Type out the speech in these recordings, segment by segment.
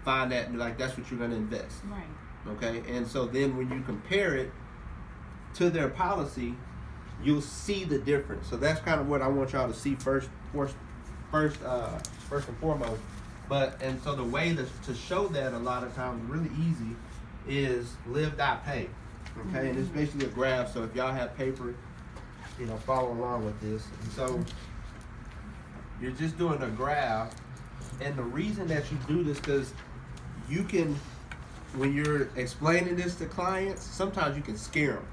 find that like that's what you're going to invest. Right. Okay, and so then when you compare it to their policy, you'll see the difference. So that's kind of what I want y'all to see first and foremost. And so the way to show that a lot of times really easy is live, die, pay. Okay, and it's basically a graph. So if y'all have paper, follow along with this. And so you're just doing a graph, and the reason that you do this because you can, when you're explaining this to clients, sometimes you can scare them.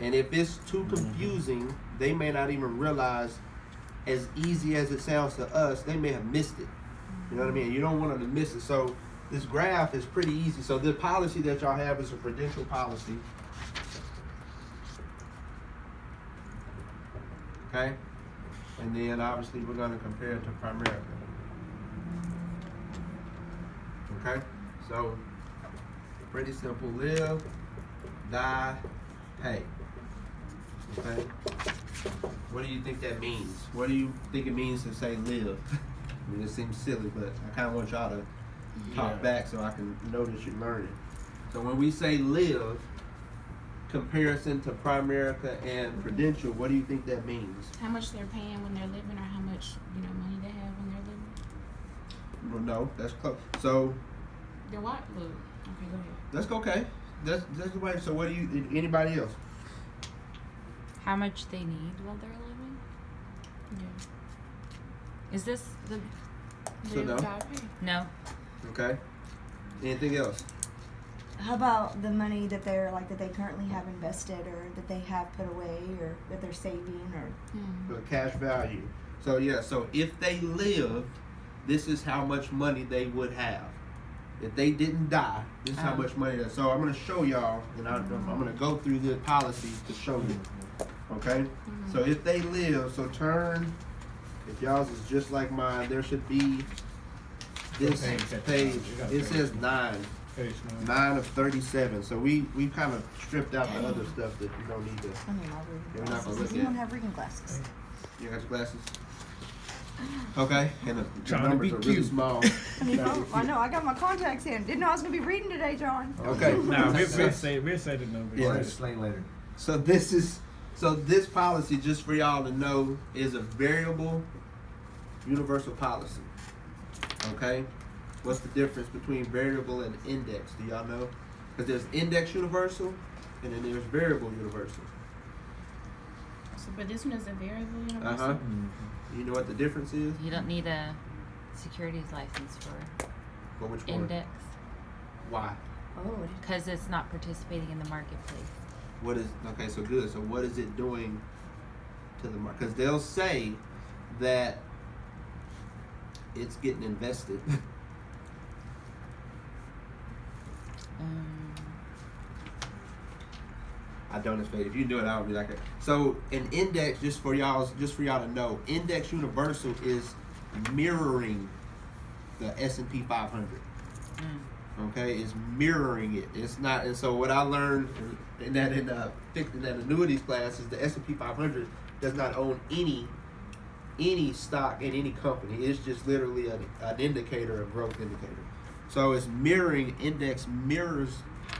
And if it's too confusing, they may not even realize, as easy as it sounds to us, they may have missed it. You know what I mean? You don't want them to miss it. So this graph is pretty easy. So the policy that y'all have is a Prudential policy. Okay? And then obviously we're going to compare it to Primerica. Okay? So pretty simple. Live, die, pay. Okay? What do you think that means? What do you think it means to say live? I mean, it seems silly, but I kind of want y'all to talk back so I can know that you're learning. So when we say live, comparison to Primerica and Prudential, what do you think that means? How much they're paying when they're living, or how much money they have when they're living? Well, no, that's close. So They're what? Look. Okay, go ahead. that's okay. That's the way. So what do you? Anybody else? How much they need while they're living? Yeah. Is this the... So Live, no. die, pay. No. Okay. Anything else? How about the money that that they currently have invested, or that they have put away, or that they're saving, or For the cash value. So yeah. So if they lived, this is how much money they would have. If they didn't die, this is how much money. So I'm going to show y'all, and I'm going to go through the policy to show you. Okay. So if they live, so turn. If y'all's is just like mine, there should be this page. It says 9. Page 9 of 37. So we kind of stripped out the other stuff that you don't need to. I mean, I'll read You're not gonna glasses. look Does anyone at- have reading glasses? You got your glasses? Okay. And the Trying to numbers be are really cute. small. I mean, I know. I got my contacts in. Didn't know I was gonna be reading today, John. Okay. Nah, we'll say the number. Yeah. I'll explain later. So this policy, just for y'all to know, is a variable universal policy. Okay? What's the difference between variable and index? Do y'all know? Because there's index universal and then there's variable universal. So, but this one is a variable universal. Uh-huh. You know what the difference is? You don't need a securities license for For which one? index Why? Oh, because it's not participating in the marketplace. What is okay? So good. So what is it doing to the market? Because they'll say that it's getting invested. I don't expect if you do it, I'll be like it. So an index, just for y'all to know, index universal is mirroring the S&P 500. Okay, it's mirroring it. It's not. And so what I learned in that annuities class is the S&P 500 does not own any stock in any company. It's just literally an indicator, a growth indicator. So it's mirroring, index mirrors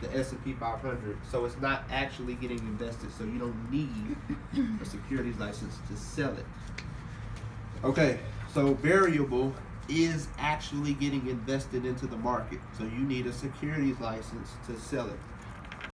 the S&P 500. So it's not actually getting invested. So you don't need a securities license to sell it. Okay, so variable is actually getting invested into the market. So you need a securities license to sell it.